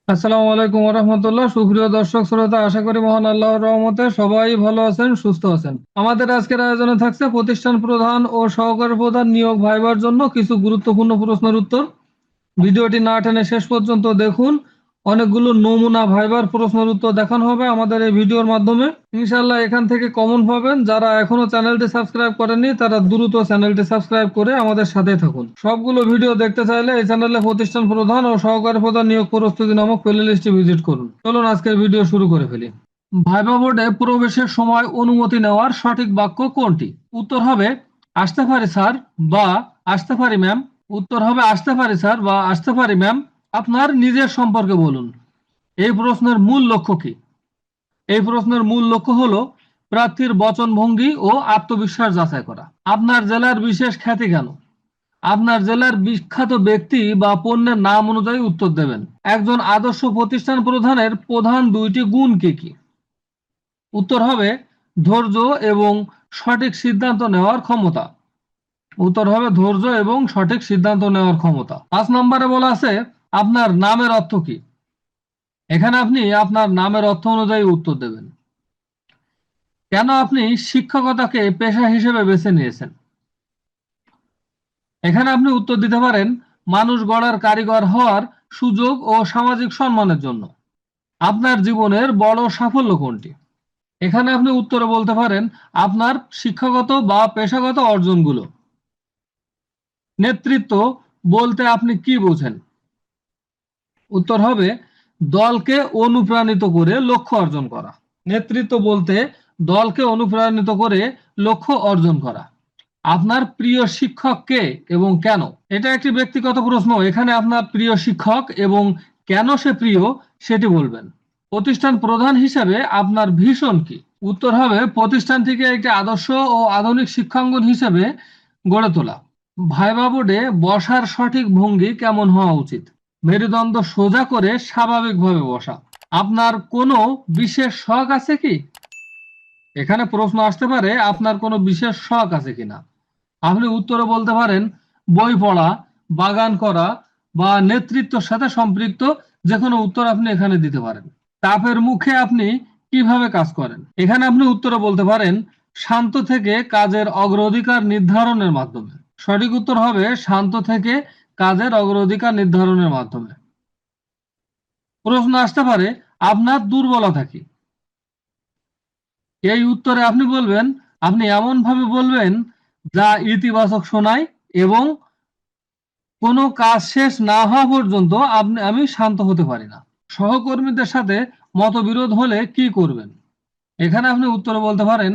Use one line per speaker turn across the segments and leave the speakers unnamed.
আসসালামু আলাইকুম ওয়া রাহমাতুল্লাহ। সুপ্রিয় দর্শক শ্রোতা, আশা করি মহান আল্লাহর রহমতে সবাই ভালো আছেন, সুস্থ আছেন। আমাদের আজকের আয়োজনে থাকছে প্রতিষ্ঠান প্রধান ও সহকারী প্রধান নিয়োগ ভাইবার জন্য কিছু গুরুত্বপূর্ণ প্রশ্নের উত্তর। ভিডিওটি না টেনে শেষ পর্যন্ত দেখুন। অনেকগুলো নমুনা ভাইবার প্রশ্নের উত্তর দেখানো হবে আমাদের এই ভিডিওর মাধ্যমে। ইনশাআল্লাহ এখান থেকে কমন পাবেন। যারা এখনো চ্যানেলটি সাবস্ক্রাইব করেননি তারা দ্রুত চ্যানেলটি সাবস্ক্রাইব করে আমাদের সাথে থাকুন। সবগুলো ভিডিও দেখতে চাইলে এই চ্যানেলে প্রতিষ্ঠান প্রধান ও সহকারী প্রধান নিয়োগ প্রস্তুতি নামক প্লেলিস্টটি ভিজিট করুন। চলুন আজকের ভিডিও শুরু করে ফেলি। ভাইবা বোর্ডে প্রবেশের সময় অনুমতি নেওয়ার সঠিক বাক্য কোনটি? উত্তর হবে আসতে পারি স্যার বা আসতে পারি ম্যাম। উত্তর হবে আসতে পারি স্যার বা আসতে পারি ম্যাম। আপনার নিজের সম্পর্কে বলুন। এই প্রশ্নের মূল লক্ষ্য কি? এই প্রশ্নের মূল লক্ষ্য হলো প্রার্থীর বচনভঙ্গি ও আত্মবিশ্বাস যাচাই করা। আপনার জেলার বিশেষ খ্যাতি কেন? আপনার জেলার বিখ্যাত ব্যক্তি বা পণ্যের নাম অনুযায়ী উত্তর দেবেন। একজন আদর্শ প্রতিষ্ঠান প্রধানের প্রধান দুইটি গুণ কি কি? উত্তর হবে ধৈর্য এবং সঠিক সিদ্ধান্ত নেওয়ার ক্ষমতা। উত্তর হবে ধৈর্য এবং সঠিক সিদ্ধান্ত নেওয়ার ক্ষমতা। 5 নম্বরে বলা আছে আপনার নামের অর্থ কি? এখানে আপনি আপনার নামের অর্থ অনুযায়ী উত্তর দেবেন। কেন আপনি শিক্ষকতাকে পেশা হিসেবে বেছে নিয়েছেন? এখানে আপনি উত্তর দিতে পারেন মানুষ গড়ার কারিগর হওয়ার সুযোগ ও সামাজিক সম্মানের জন্য। আপনার জীবনের বড় সাফল্য কোনটি? এখানে আপনি উত্তরে বলতে পারেন আপনার শিক্ষাগত বা পেশাগত অর্জনগুলো। নেতৃত্ব বলতে আপনি কি বোঝেন? উত্তর হবে দলকে অনুপ্রাণিত করে লক্ষ্য অর্জন করা। নেতৃত্ব বলতে দলকে অনুপ্রাণিত করে লক্ষ্য অর্জন করা। আপনার প্রিয় শিক্ষক কে এবং কেন? এটা একটি ব্যক্তিগত প্রশ্ন। এখানে আপনার প্রিয় শিক্ষক এবং কেন সে প্রিয় সেটি বলবেন। প্রতিষ্ঠান প্রধান হিসেবে আপনার ভিশন কি? উত্তর হবে প্রতিষ্ঠানটিকে একটি আদর্শ ও আধুনিক শিক্ষাঙ্গন হিসেবে গড়ে তোলা। ভাইবা বোর্ডে বসার সঠিক ভঙ্গি কেমন হওয়া উচিত? মেরুদণ্ড সোজা করে স্বাভাবিকভাবে বসা। আপনার কোনো বিশেষ শখ আছে কি? এখানে প্রশ্ন আসতে পারে আপনার কোনো বিশেষ শখ আছে কিনা। আপনি উত্তরে বলতে পারেন বই পড়া, বাগান করা বা নেতৃত্বের সাথে সম্পৃক্ত যে কোনো উত্তর আপনি এখানে দিতে পারেন। চাপের মুখে আপনি কিভাবে কাজ করেন? এখানে আপনি উত্তরে বলতে পারেন শান্ত থেকে কাজের অগ্রাধিকার নির্ধারণের মাধ্যমে। সঠিক উত্তর হবে শান্ত থেকে কাজের অগ্রাধিকার নির্ধারণের মাধ্যমে। প্রশ্ন আসতে পারে আপনার দুর্বলতা কি? এই উত্তরে আপনি বলবেন আপনি এমন ভাবে বলবেন যা ইতিবাচক শোনায় এবং কোনো কাজ শেষ না হওয়া পর্যন্ত আমি শান্ত হতে পারি না। সহকর্মীদের সাথে মতবিরোধ হলে কি করবেন? এখানে আপনি উত্তরে বলতে পারেন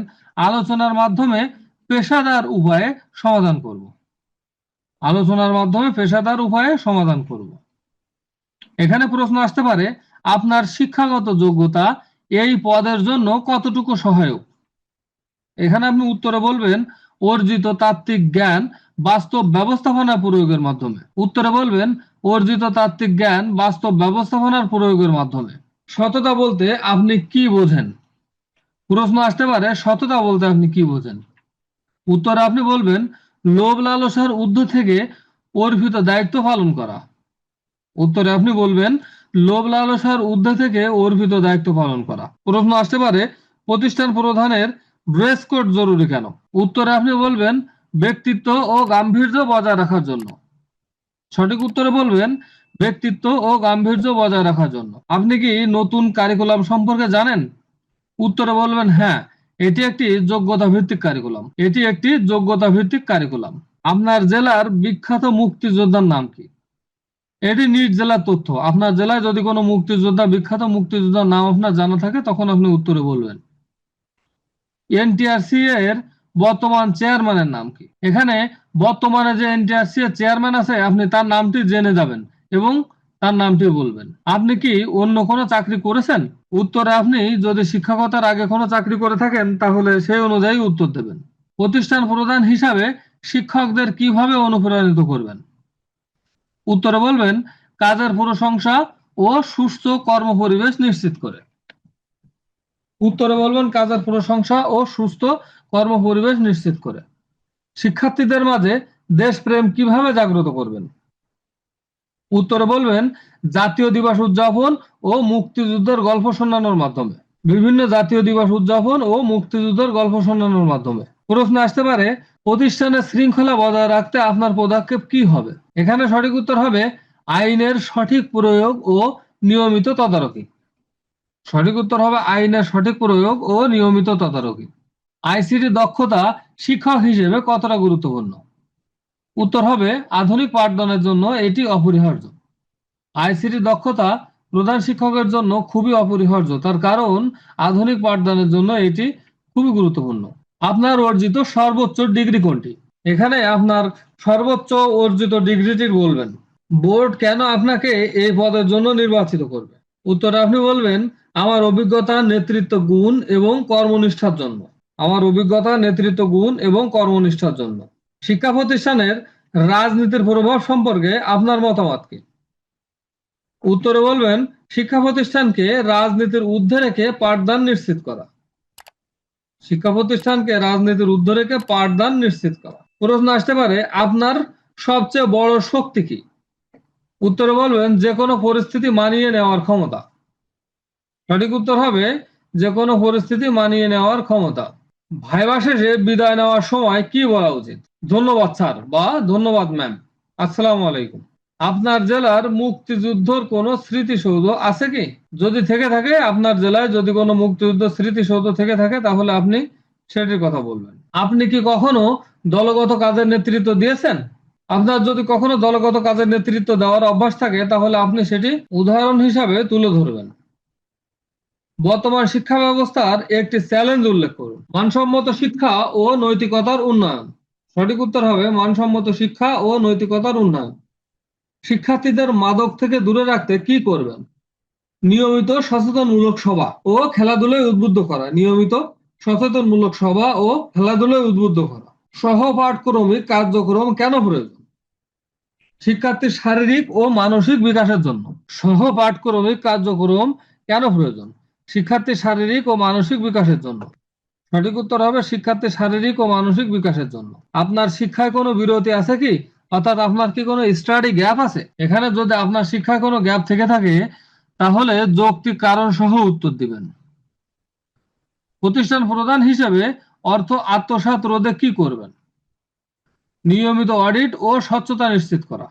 আলোচনার মাধ্যমে পেশাদার উপায়ে সমাধান করব। আলোচনার মাধ্যমে পেশাদার উপায়ে সমাধান করব। এখানে প্রশ্ন আসতে পারে আপনার শিক্ষাগত যোগ্যতা এই পদের জন্য কতটুকু সহায়ক? এখানে আপনি উত্তরে বলবেন অর্জিত তাত্ত্বিক জ্ঞান বাস্তব ব্যবস্থাপনা প্রয়োগের মাধ্যমে। উত্তরে বলবেন অর্জিত তাত্ত্বিক জ্ঞান বাস্তব ব্যবস্থাপনার প্রয়োগের মাধ্যমে। সততা বলতে আপনি কি বোঝেন? প্রশ্ন আসতে পারে সততা বলতে আপনি কি বোঝেন? উত্তরে আপনি বলবেন লোভ লালসার ঊর্ধ্বে থেকে অর্পিত দায়িত্ব পালন করা। উত্তরে আপনি বলবেন লোভ লালসার ঊর্ধ্বে থেকে অর্পিত দায়িত্ব পালন করা। প্রশ্ন আসতে পারে প্রতিষ্ঠান প্রধানের ড্রেস কোড জরুরি কেন? উত্তরে আপনি বলবেন ব্যক্তিত্ব ও গাম্ভীর্য বজায় রাখার জন্য। সঠিক উত্তরে বলবেন ব্যক্তিত্ব ও গাম্ভীর্য বজায় রাখার জন্য। আপনি কি নতুন কারিকুলাম সম্পর্কে জানেন? উত্তরে বলবেন হ্যাঁ, এটি একটি যোগ্যতা ভিত্তিক কারিকুলাম। এটি একটি যোগ্যতা ভিত্তিক কারিকুলাম। আপনার জেলার বিখ্যাত মুক্তিযোদ্ধার নাম কি? এটি নিজ জেলার তথ্য। আপনার জেলায় যদি কোনো মুক্তিযোদ্ধা বিখ্যাত মুক্তিযোদ্ধার নাম আপনার জানা থাকে তখন আপনি উত্তরে বলবেন। এনটিআরসি এর বর্তমান চেয়ারম্যানের নাম কি? এখানে বর্তমানে যে এনটিআরসি এর চেয়ারম্যান আছে আপনি তার নামটি জেনে যাবেন এবং তার নামটি বলবেন। আপনি কি অন্য কোনো চাকরি করেছেন? উত্তরে আপনি যদি শিক্ষকতার আগে কোনো চাকরি করে থাকেন তাহলে সেই অনুযায়ী উত্তর দেবেন। প্রতিষ্ঠান প্রধান হিসাবে শিক্ষকদের কিভাবে অনুপ্রাণিত করবেন? উত্তরে বলবেন কাজের প্রশংসা ও সুস্থ কর্মপরিবেশ নিশ্চিত করে। উত্তরে বলবেন কাজের প্রশংসা ও সুস্থ কর্মপরিবেশ নিশ্চিত করে। শিক্ষার্থীদের মাঝে দেশপ্রেম কিভাবে জাগ্রত করবেন? উত্তরে বলবেন জাতীয় দিবস উদযাপন ও মুক্তিযুদ্ধের গল্প শোনানোর মাধ্যমে। বিভিন্ন জাতীয় দিবস উদযাপন ও মুক্তিযুদ্ধের গল্প শোনানোর মাধ্যমে। প্রশ্ন আসতে পারে প্রতিষ্ঠানের শৃঙ্খলা বজায় রাখতে আপনার পদক্ষেপ কি হবে? এখানে সঠিক উত্তর হবে আইনের সঠিক প্রয়োগ ও নিয়মিত তদারকি। সঠিক উত্তর হবে আইনের সঠিক প্রয়োগ ও নিয়মিত তদারকি। আইসিটি দক্ষতা শিক্ষক হিসেবে কতটা গুরুত্বপূর্ণ? উত্তর হবে আধুনিক পাঠদানের জন্য এটি অপরিহার্য। আইসিটি দক্ষতা প্রধান শিক্ষকের জন্য খুবই অপরিহার্য, তার কারণ আধুনিক পাঠদানের জন্য এটি খুবই গুরুত্বপূর্ণ। আপনার অর্জিত সর্বোচ্চ ডিগ্রি কোনটি? এখানে আপনার সর্বোচ্চ অর্জিত ডিগ্রিটি বলবেন। বোর্ড কেন আপনাকে এই পদের জন্য নির্বাচিত করবে? উত্তরে আপনি বলবেন আমার অভিজ্ঞতা, নেতৃত্ব গুণ এবং কর্মনিষ্ঠার জন্য। আমার অভিজ্ঞতা, নেতৃত্ব গুণ এবং কর্মনিষ্ঠার জন্য। শিক্ষা প্রতিষ্ঠানের রাজনীতির প্রভাব সম্পর্কে আপনার মতামত কি? উত্তরে বলবেন শিক্ষা প্রতিষ্ঠানকে রাজনীতির ঊর্ধ্বে রেখে পাঠদান নিশ্চিত করা। শিক্ষা প্রতিষ্ঠানকে রাজনীতির ঊর্ধ্বে রেখে পাঠদান নিশ্চিত করা। প্রশ্ন আসতে পারে আপনার সবচেয়ে বড় শক্তি কি? উত্তরে বলবেন যে কোনো পরিস্থিতি মানিয়ে নেওয়ার ক্ষমতা। সঠিক উত্তর হবে যে কোনো পরিস্থিতি মানিয়ে নেওয়ার ক্ষমতা। ভাইবা শেষে বিদায় নেওয়ার সময় কি বলা উচিত? ধন্যবাদ স্যার বা ধন্যবাদ ম্যাম, আসসালামু আলাইকুম। আপনার জেলার মুক্তিযুদ্ধর কোনো স্মৃতিসৌধ আছে কি? যদি থেকে থাকে, আপনার জেলায় যদি কোনো মুক্তিযুদ্ধ স্মৃতিসৌধ থেকে থাকে তাহলে আপনি সেটির কথা বলবেন। আপনি কি কখনো দলগত কাজের নেতৃত্ব দিয়েছেন? আপনার যদি কখনো দলগত কাজের নেতৃত্ব দেওয়ার অভ্যাস থাকে তাহলে আপনি সেটি উদাহরণ হিসাবে তুলে ধরবেন। বর্তমান শিক্ষা ব্যবস্থার একটি চ্যালেঞ্জ উল্লেখ করুন। মানসম্মত শিক্ষা ও নৈতিকতার উন্নয়ন। সঠিক উত্তর হবে মানসম্মত শিক্ষা ও নৈতিকতার উন্নয়ন। শিক্ষার্থীদের মাদক থেকে দূরে রাখতে কি করবেন? নিয়মিত সচেতনমূলক সভা ও খেলাধুলায় উদ্বুদ্ধ করা। নিয়মিত সচেতনমূলক সভা ও খেলাধুলায় উদ্বুদ্ধ করা। সহপাঠক্রমিক কার্যক্রম কেন প্রয়োজন? শিক্ষার্থীর শারীরিক ও মানসিক বিকাশের জন্য। সহপাঠক্রমিক কার্যক্রম কেন প্রয়োজন? শিক্ষার্থীর শারীরিক ও মানসিক বিকাশের জন্য। সঠিক উত্তর হবে শিক্ষার্থীর শারীরিক ও মানসিক বিকাশের জন্য। আপনার শিক্ষায় কোনো বিরতি আছে কি? অর্থাৎ আপনার কি কোনো স্টাডি গ্যাপ আছে? এখানে যদি আপনার শিক্ষায় কোনো গ্যাপ থেকে থাকে তাহলে যৌক্তিক কারণ সহ উত্তর দিবেন। প্রতিষ্ঠান প্রধান হিসেবে অর্থ আত্মসাৎ রোধে কি করবেন? নিয়মিত অডিট ও স্বচ্ছতা নিশ্চিত করা।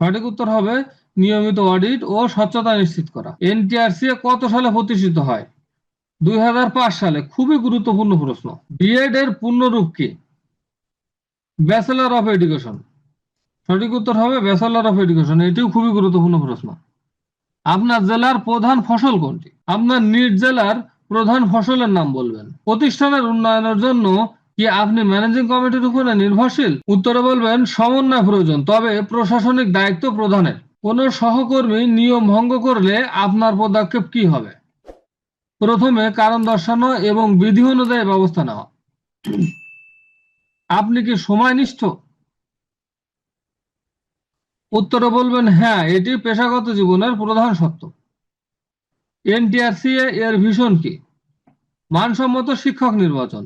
সঠিক উত্তর হবে নিয়মিত অডিট ও স্বচ্ছতা নিশ্চিত করা। এনটিআরসি কত সালে প্রতিষ্ঠিত হয়? 2005 সালে। খুবই গুরুত্বপূর্ণ প্রশ্ন। বিএড এর পূর্ণরূপ কি? Bachelor of education. সঠিক উত্তর হবে ব্যাচেলর অফ এডুকেশন। এটিও খুবই গুরুত্বপূর্ণ প্রশ্ন। আপনার জেলার প্রধান ফসল কোনটি? আপনার নিজ জেলার প্রধান ফসলের নাম বলবেন। প্রতিষ্ঠানের উন্নয়নের জন্য কি আপনি ম্যানেজিং কমিটির উপরে নির্ভরশীল? উত্তরে বলবেন সমন্বয় প্রয়োজন, তবে প্রশাসনিক দায়িত্ব প্রধানের। কোন সহকর্মী নিয়ম ভঙ্গ করলে আপনার পদক্ষেপ কি হবে? প্রথমে কারণ দর্শানো এবং বিধি অনুযায়ী ব্যবস্থা নেওয়া। আপনি কি সময়নিষ্ঠ? উত্তরে বলবেন হ্যাঁ, এটি পেশাগত জীবনের প্রধান সত্য। এনটিআরসি এর ভিশন কি? মানসম্মত শিক্ষক নির্বাচন।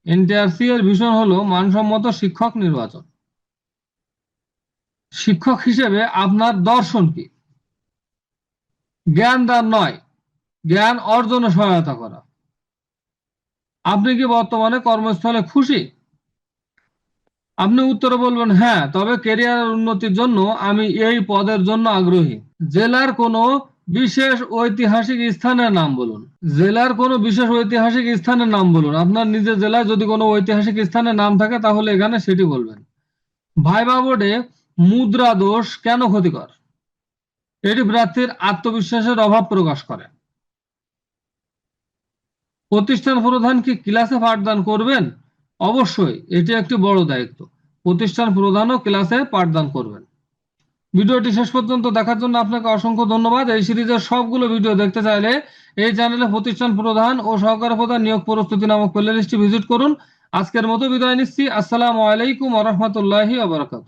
এনটিআরসি এর ভিশন হলো মানসম্মত শিক্ষক নির্বাচন। শিক্ষক হিসেবে আপনার দর্শন কি? জ্ঞান দান নয়, জ্ঞান অর্জনে সহায়তা করা। আপনি কি বর্তমানে কর্মস্থলে খুশি? আপনি উত্তরে বলবেন হ্যাঁ, তবে ক্যারিয়ারের উন্নতির জন্য আমি এই পদের জন্য আগ্রহী। জেলার কোনো বিশেষ ঐতিহাসিক স্থানের নাম বলুন। জেলার কোনো বিশেষ ঐতিহাসিক স্থানের নাম বলুন। আপনার নিজের জেলায় যদি কোনো ঐতিহাসিক স্থানের নাম থাকে তাহলে এখানে সেটি বলবেন। ভাইবা বোর্ডে মুদ্রা দোষ কেন ক্ষতিকর? এটি প্রার্থীর আত্মবিশ্বাসের অভাব প্রকাশ করে। প্রতিষ্ঠান প্রধান কি ক্লাসে পাঠদান করবেন? অবশ্যই, এটি একটি বড় দায়িত্ব। প্রতিষ্ঠান প্রধানও ক্লাসে পাঠদান করবেন। ভিডিওটি শেষ পর্যন্ত দেখার জন্য আপনাকে অসংখ্য ধন্যবাদ। এই সিরিজের সবগুলো ভিডিও দেখতে চাইলে এই চ্যানেলে প্রতিষ্ঠান প্রধান ও সহকারী প্রধান নিয়োগ প্রস্তুতি নামক প্লেলিস্টটি ভিজিট করুন। আজকের মতো বিদায় নিচ্ছি। আসসালামু আলাইকুম ওয়া রাহমাতুল্লাহি ওয়া বারাকাতুহু।